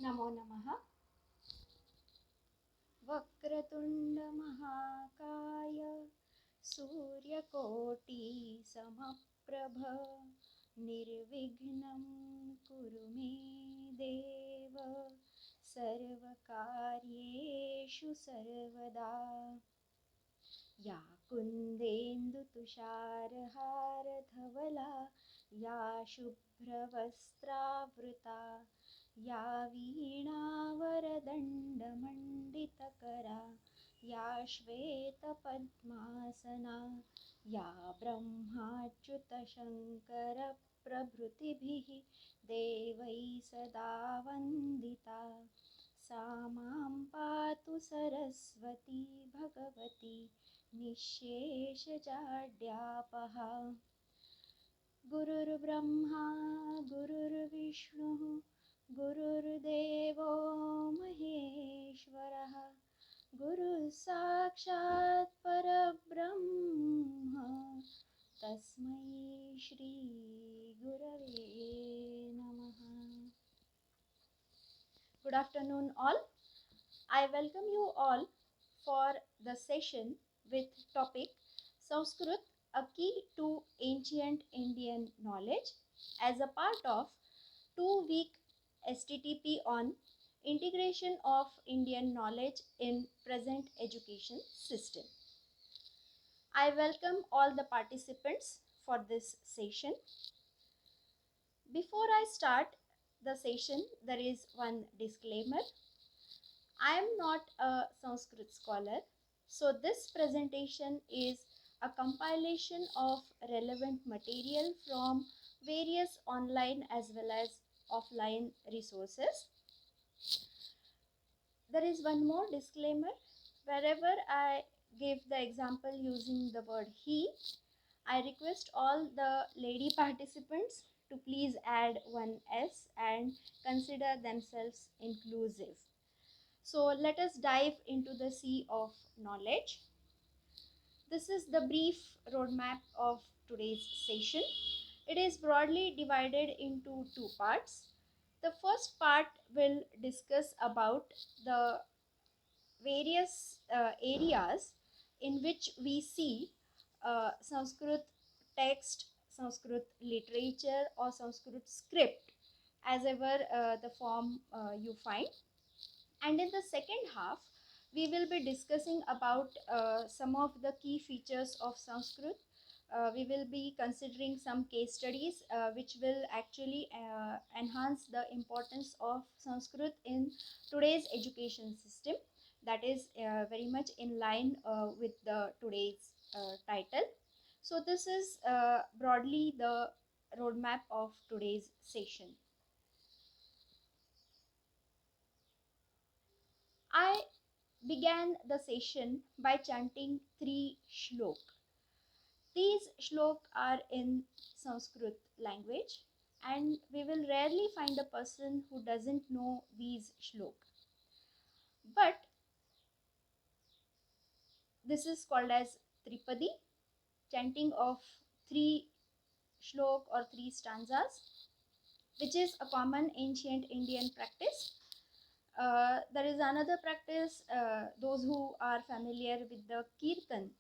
नमो नमः। वक्रतुण्डमहाकाय सूर्यकोटिसमप्रभ निर्विघ्नं कुरु मे देव सर्वकार्येषु सर्वदा। या कुन्देन्दुतुषारहारधवला या शुभ्रवस्त्रावृता या वीणावरदण्डमण्डितकरा या श्वेतपद्मासना या ब्रह्माच्युतशङ्करप्रभृतिभिः देवैः सदा वन्दिता सा मां पातु सरस्वती भगवती निःशेषजाड्यापहा। गुरुर्ब्रह्मा गुरुर्विष्णुः गुरुर्देवो महेश्वरः गुरुः साक्षात् परब्रह्म तस्मै श्री गुरवे नमः। Good afternoon all. I welcome you all for the session with topic Sanskrit, a key to ancient Indian knowledge, as a part of 2-week STTP on integration of Indian knowledge in present education system. I welcome all the participants for this session. Before I start the session, there is one disclaimer. I am not a Sanskrit scholar, so this presentation is a compilation of relevant material from various online as well as offline resources. There is one more disclaimer. Wherever I give the example using the word he, I request all the lady participants to please add one S and consider themselves inclusive. So let us dive into the sea of knowledge. This is the brief roadmap of today's session. It is broadly divided into two parts. The first part will discuss about the various areas in which we see Sanskrit text, Sanskrit literature or Sanskrit script as ever the form you find. And in the second half, we will be discussing about some of the key features of Sanskrit. We will be considering some case studies which will actually enhance the importance of Sanskrit in today's education system. That is very much in line with the today's title. So this is broadly the roadmap of today's session. I began the session by chanting 3 shlok. These shlok are in Sanskrit language, and we will rarely find a person who doesn't know these shlok. But this is called as Tripadi, chanting of 3 shlok or 3 stanzas, which is a common ancient Indian practice. There is another practice, those who are familiar with the Kirtan.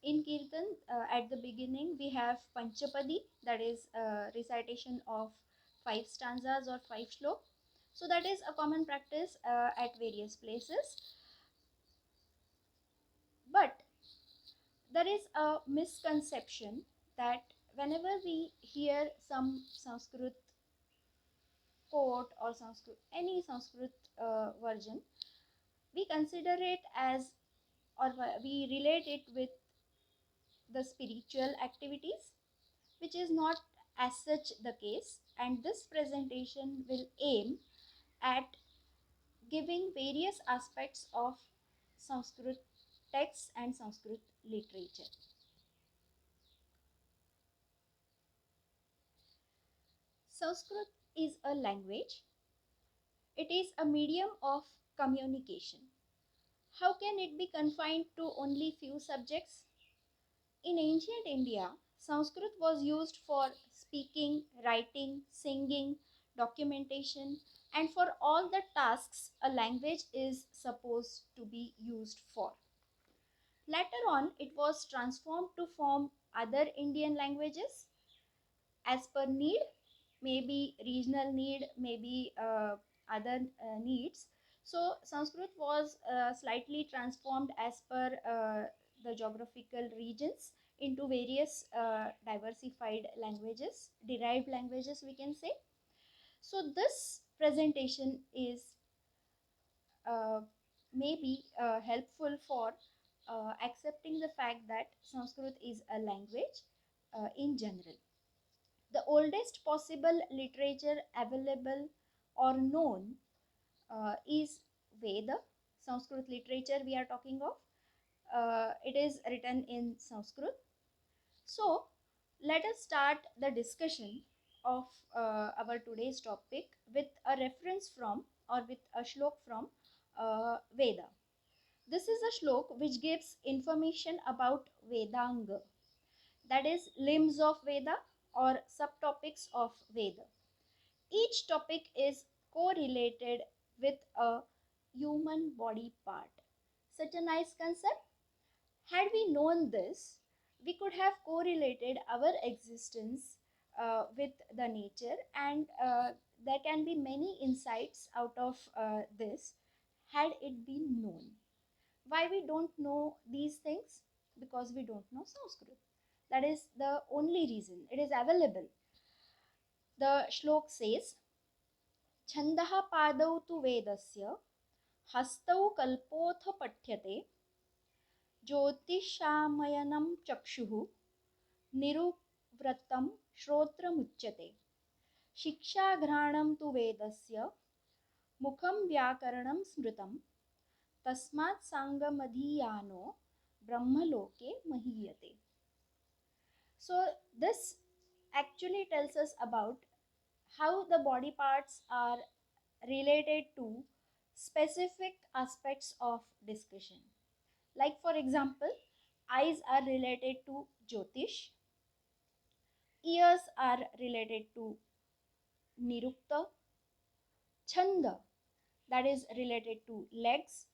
In Kirtan, at the beginning, we have Panchapadi, that is recitation of 5 stanzas or 5 shlok. So that is a common practice at various places. But there is a misconception that whenever we hear some Sanskrit quote or Sanskrit, any Sanskrit version, we consider it as, or we relate it with the spiritual activities, which is not as such the case. And this presentation will aim at giving various aspects of Sanskrit texts and Sanskrit literature. Sanskrit is a language. It is a medium of communication. How can it be confined to only few subjects? In ancient India, Sanskrit was used for speaking, writing, singing, documentation, and for all the tasks a language is supposed to be used for. Later on, it was transformed to form other Indian languages as per need, maybe regional need, maybe other needs. So Sanskrit was slightly transformed as per the geographical regions into various diversified languages, derived languages, we can say. So this presentation is uh, maybe helpful for accepting the fact that Sanskrit is a language in general. The oldest possible literature available or known is Veda, Sanskrit literature we are talking of. It is written in Sanskrit. So, let us start the discussion of our today's topic with a reference from or with a shlok from Veda. This is a shlok which gives information about Vedanga, that is, limbs of Veda or subtopics of Veda. Each topic is correlated with a human body part. Such a nice concept. Had we known this, we could have correlated our existence with the nature, and there can be many insights out of this had it been known. Why we don't know these things? Because we don't know Sanskrit. That is the only reason. It is available. The shlok says, छन्दः पादौ तु वेदस्य हस्तौ कल्पोऽथ पठ्यते ज्योतिषामयनं चक्षुः निरुव्रतं श्रोत्रमुच्यते शिक्षाघ्राणं तु वेदस्य मुखं व्याकरणं स्मृतं तस्मात् सांगमधीयानो ब्रह्मलोके महीयते. So this actually tells us about how the body parts are related to specific aspects of discussion. Like, for example, eyes are related to Jyotish, ears are related to Nirukta, Chanda, that is related to legs.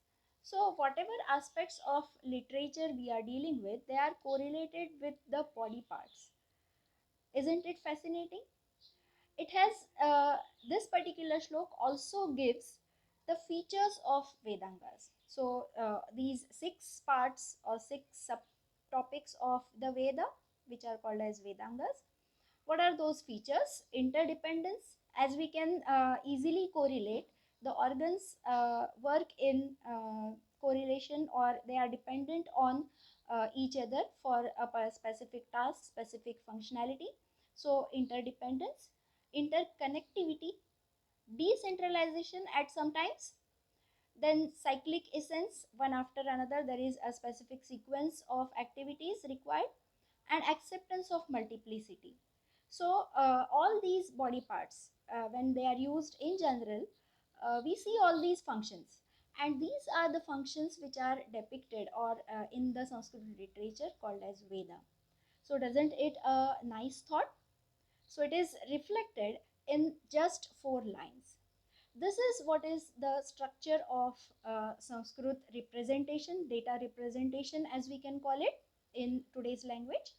So, whatever aspects of literature we are dealing with, they are correlated with the body parts. Isn't it fascinating? It has this particular shlok also gives the features of Vedangas. So these six parts or six subtopics of the Veda, which are called as Vedangas, what are those features? Interdependence, as we can easily correlate, the organs work in correlation, or they are dependent on each other for a specific task, specific functionality. So interdependence, interconnectivity, decentralization at some times, then cyclic essence, one after another there is a specific sequence of activities required, and acceptance of multiplicity. So all these body parts, when they are used in general, we see all these functions, and these are the functions which are depicted or in the Sanskrit literature called as Veda. So doesn't it a nice thought? So it is reflected in just 4 lines. This is what is the structure of Sanskrit representation, data representation as we can call it in today's language.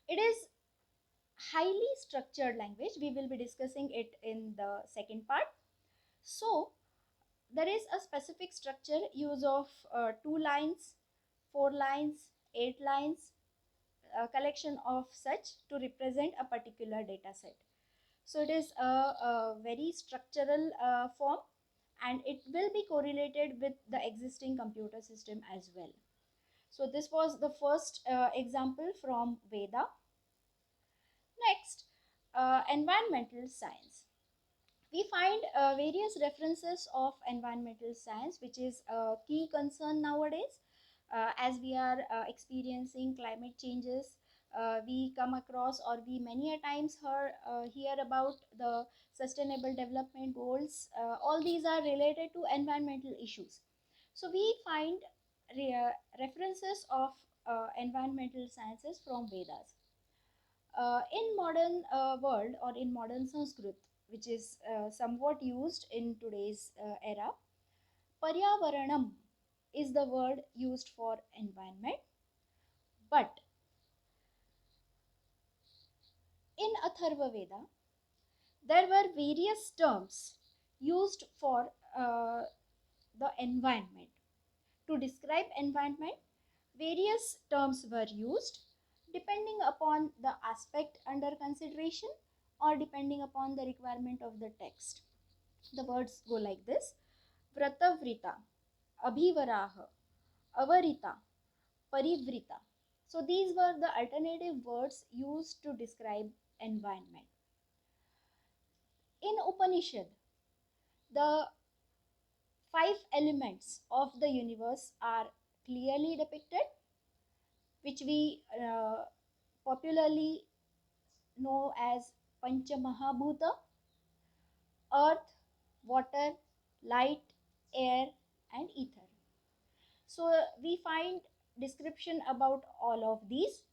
It is highly structured language. We will be discussing it in the second part. So there is a specific structure, use of 2 lines, 4 lines, 8 lines, a collection of such to represent a particular data set. So it is a very structural form, and it will be correlated with the existing computer system as well. So this was the first example from Veda. Next, environmental science. We find various references of environmental science, which is a key concern nowadays. As we are experiencing climate changes, we come across, or we many a times hear about the sustainable development goals. All these are related to environmental issues. So we find references of environmental sciences from Vedas. In modern world or in modern Sanskrit, which is somewhat used in today's era. Paryavaranam is the word used for environment, but in Atharva Veda, there were various terms used for the environment. To describe environment, various terms were used depending upon the aspect under consideration or depending upon the requirement of the text. The words go like this: Vratavrita, Abhivaraha, Avarita, Parivrita. So these were the alternative words used to describe environment. In Upanishad, the five elements of the universe are clearly depicted, which we popularly know as Pancha Mahabhuta: earth, water, light, air, and ether. So we find description about all of these.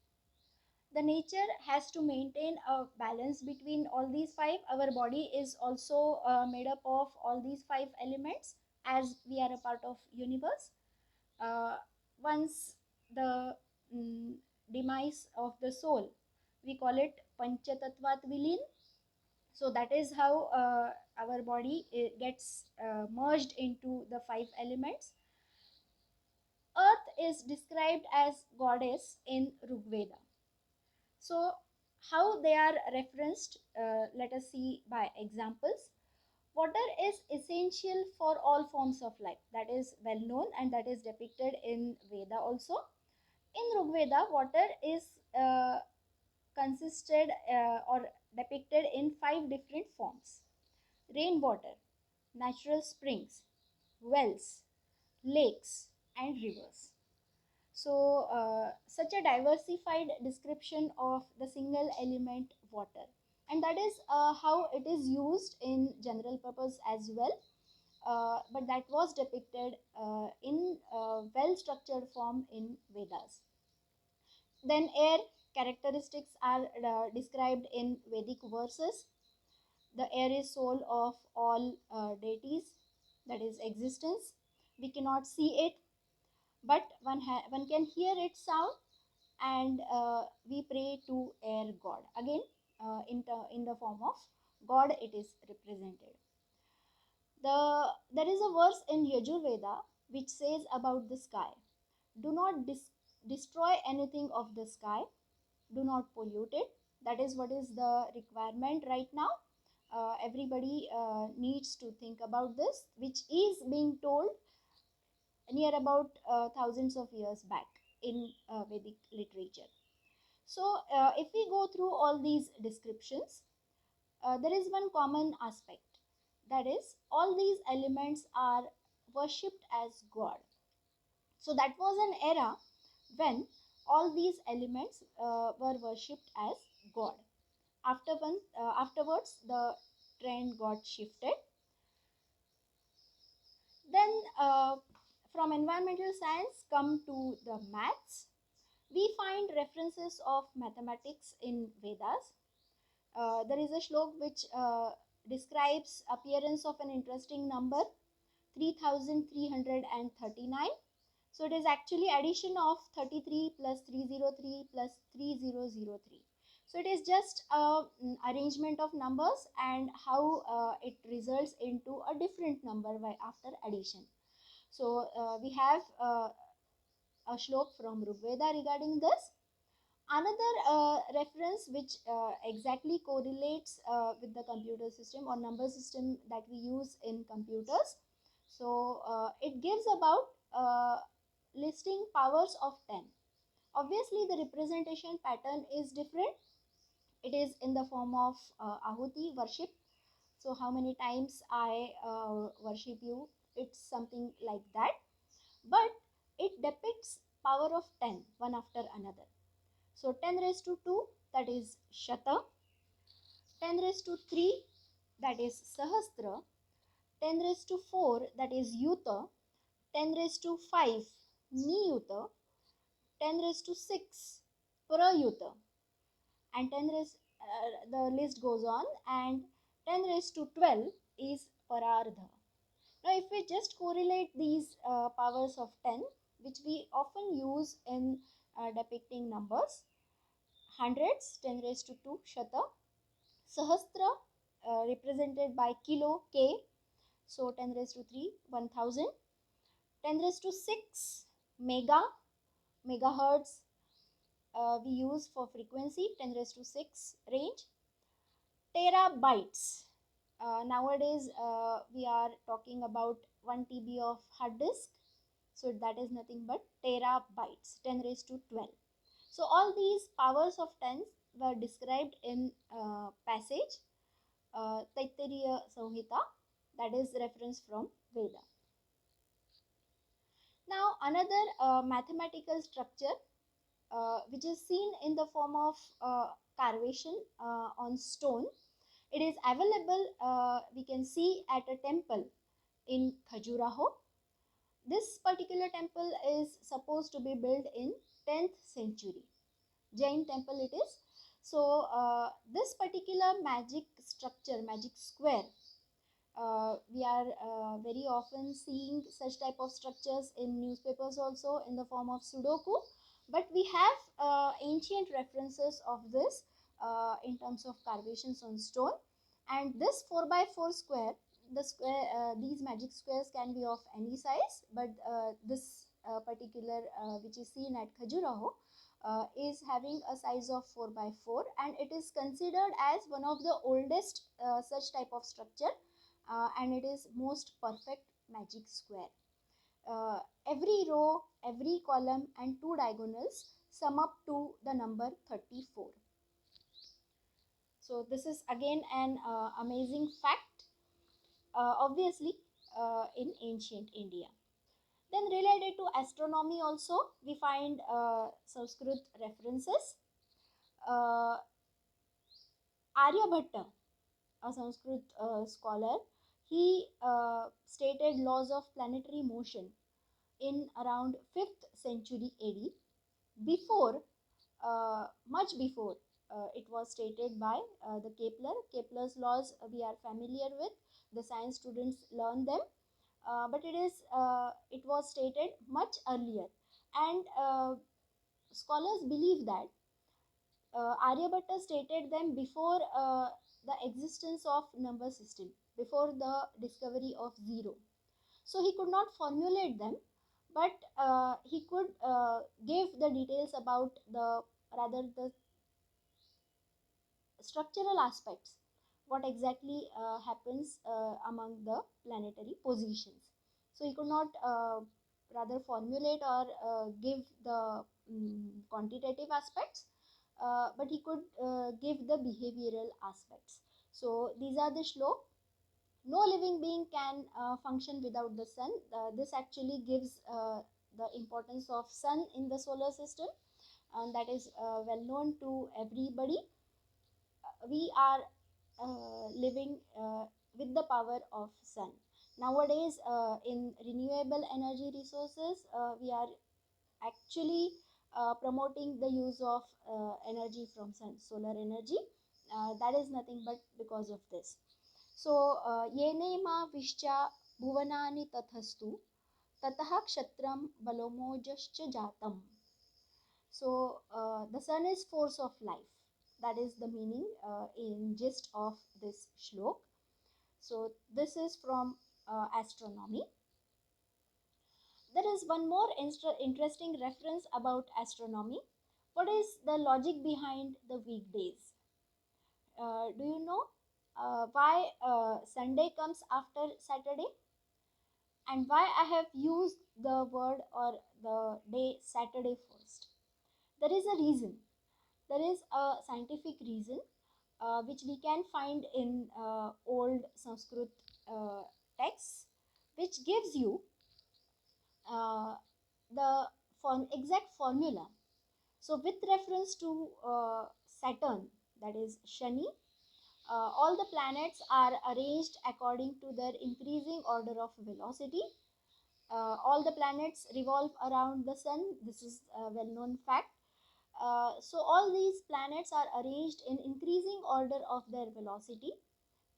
The nature has to maintain a balance between all these five. Our body is also made up of all these five elements, as we are a part of universe. Once the mm, demise of the soul, we call it panchatattvat vilin. So that is how our body gets merged into the five elements. Earth is described as goddess in Rigveda. So how they are referenced, let us see by examples. Water is essential for all forms of life. That is well known, and that is depicted in Veda also. In Rigveda, water is consisted or depicted in five different forms: rainwater, natural springs, wells, lakes, and rivers. So, such a diversified description of the single element water, and that is how it is used in general purpose as well. But that was depicted in well structured form in Vedas. Then, air characteristics are described in Vedic verses. The air is soul of all deities, that is existence. We cannot see it, but one can hear its sound, and we pray to air god. Again, in the form of god, it is represented. There is a verse in Yajurveda which says about the sky: do not destroy anything of the sky, do not pollute it. That is what is the requirement right now. Everybody needs to think about this, which is being told near about thousands of years back in Vedic literature. So, if we go through all these descriptions, there is one common aspect, that is, all these elements are worshipped as God. So, that was an era when all these elements were worshipped as God. Afterwards, the trend got shifted. Then, from environmental science, come to the maths. We find references of mathematics in Vedas. There is a shlok which describes appearance of an interesting number, 3339. So it is actually addition of 33 plus 303 plus 3003. So it is just a arrangement of numbers and how it results into a different number by after addition. So we have a shlok from Rigveda regarding this. Another reference which exactly correlates with the computer system or number system that we use in computers. So it gives about listing powers of 10. Obviously, the representation pattern is different. It is in the form of ahuti, worship. So how many times I worship you, it's something like that. But it depicts power of 10, one after another. So 10 raised to 2, that is Shata. 10 raised to 3, that is Sahasra. 10 raised to 4, that is Yuta. 10 raised to 5, Niyuta. 10 raised to 6, Prayuta. And the list goes on. And 10 raised to 12 is parardha. Now, if we just correlate these powers of 10, which we often use in depicting numbers, hundreds, 10 raised to 2, shata, sahasra, represented by kilo, k, so 10 raised to 3, 1000, 10 raised to 6, mega, megahertz, we use for frequency, 10 raised to 6 range, terabytes. Nowadays, we are talking about 1 TB of hard disk, so that is nothing but terabytes, 10 raised to 12. So all these powers of 10s were described in passage Taittiriya Samhita, that is reference from Veda. Now another mathematical structure which is seen in the form of carvation on stone. It is available, we can see at a temple in Khajuraho. This particular temple is supposed to be built in 10th century. Jain temple it is. So this particular magic structure, magic square, we are very often seeing such type of structures in newspapers also in the form of Sudoku. But we have ancient references of this in terms of carvations on stone. And this 4x4 square, these magic squares can be of any size, but this particular which is seen at Khajuraho is having a size of 4x4, and it is considered as one of the oldest such type of structure, and it is most perfect magic square. Every row, every column and two diagonals sum up to the number 34. So this is again an amazing fact, obviously in ancient India. Then related to astronomy also, we find Sanskrit references. Aryabhatta, a Sanskrit scholar, he stated laws of planetary motion in around 5th century AD. Before, much before, it was stated by the Kepler. Kepler's laws we are familiar with. The science students learn them, but it was stated much earlier, and scholars believe that Aryabhatta stated them before the existence of number system, before the discovery of zero. So he could not formulate them, but he could give the details about the structural aspects, what exactly happens among the planetary positions. So he could not rather formulate or give the quantitative aspects, but he could give the behavioral aspects. So these are the shlok. No living being can function without the sun. This actually gives the importance of sun in the solar system, and that is well known to everybody. We are living with the power of sun. Nowadays, in renewable energy resources, we are actually promoting the use of energy from sun, solar energy. That is nothing but because of this. So, yene ma vishcha bhuvanani tathastu tatah kshatram balomojascha jatam. So, the sun is force of life. That is the meaning in gist of this shlok. So, this is from astronomy. There is one more interesting reference about astronomy. What is the logic behind the weekdays? Do you know why Sunday comes after Saturday? And why I have used the word or the day Saturday first? There is a reason. There is a scientific reason which we can find in old Sanskrit texts, which gives you uh, the exact formula. So with reference to Saturn, that is Shani, all the planets are arranged according to their increasing order of velocity. All the planets revolve around the sun. This is a well-known fact. So all these planets are arranged in increasing order of their velocity.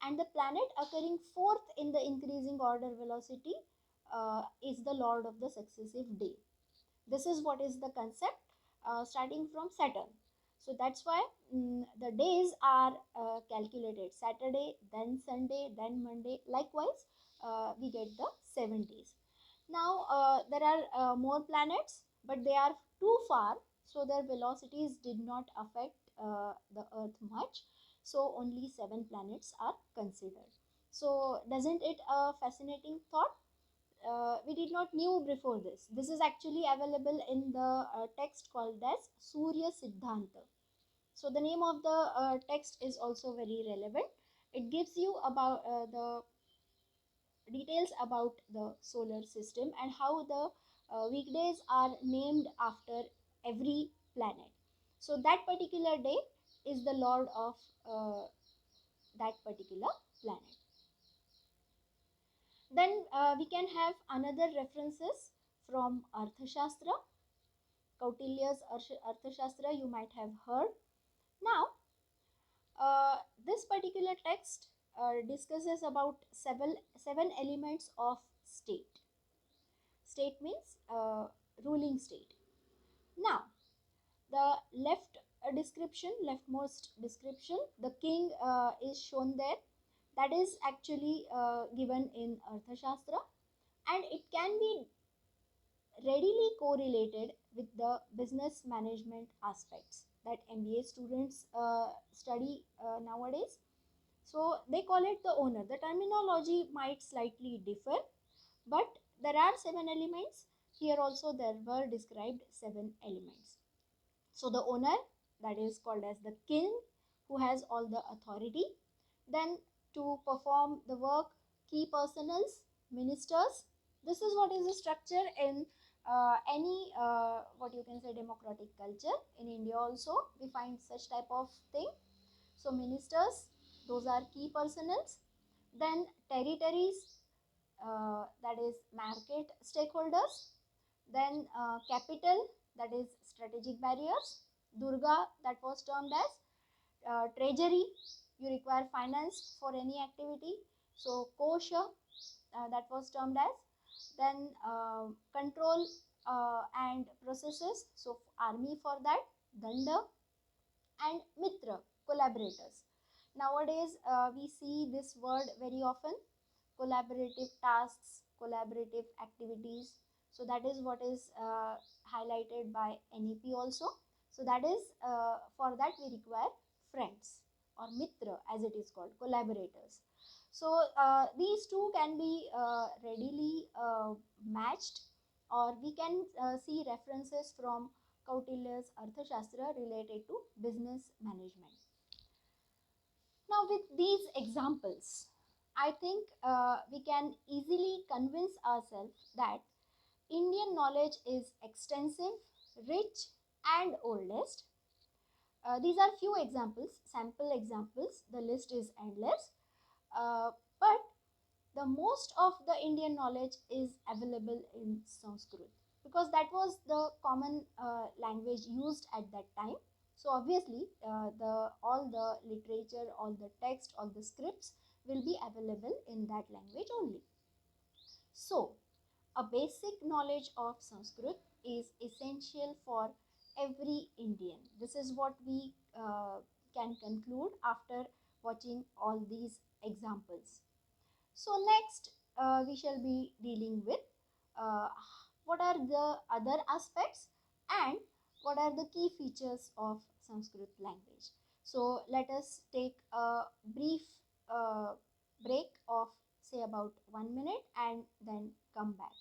and the planet occurring fourth in the increasing order velocity is the lord of the successive day. This is what is the concept starting from Saturn. So that's why the days are calculated: Saturday, then Sunday, then Monday. Likewise, we get the 7 days. Now there are more planets, but they are too far, so their velocities did not affect the Earth much. So only 7 planets are considered. So doesn't it a fascinating thought? We did not knew before this. This is actually available in the text called as Surya Siddhanta. So the name of the text is also very relevant. It gives you about the details about the solar system and how the weekdays are named after every planet. So that particular day is the lord of that particular planet. Then we can have another references from Arthashastra. Kautilya's Arthashastra you might have heard. Now, this particular text discusses about seven elements of state. State means ruling state. Now, the leftmost description, the king is shown there. That is actually given in Arthashastra, and it can be readily correlated with the business management aspects that MBA students study nowadays. So they call it the owner. The terminology might slightly differ, but there are 7 elements. Here also there were described 7 elements. So the owner, that is called as the king, who has all the authority. Then to perform the work, key personals, ministers. This is what is the structure in any what you can say democratic culture. In India also we find such type of thing. So ministers, those are key personals. Then territories, that is market stakeholders. Then capital, that is strategic barriers. Durga, that was termed as treasury, you require finance for any activity. So kosha, that was termed as. Then control and processes, so army for that. Danda and mitra, collaborators. Nowadays we see this word very often: collaborative tasks, collaborative activities. So that is what is highlighted by NEP also. So that is for that we require friends or mitra, as it is called, collaborators. So these two can be readily matched, or we can see references from Kautilya's Arthashastra related to business management. Now, with these examples, I think we can easily convince ourselves that Indian knowledge is extensive, rich, and oldest. These are few examples, sample examples. The list is endless. But the most of the Indian knowledge is available in Sanskrit, because that was the common language used at that time. So obviously, all the literature, all the text, all the scripts will be available in that language only. So a basic knowledge of Sanskrit is essential for every Indian. This is what we can conclude after watching all these examples. So next we shall be dealing with uh, what are the other aspects and what are the key features of Sanskrit language. So let us take a brief break of say about 1 minute and then come back.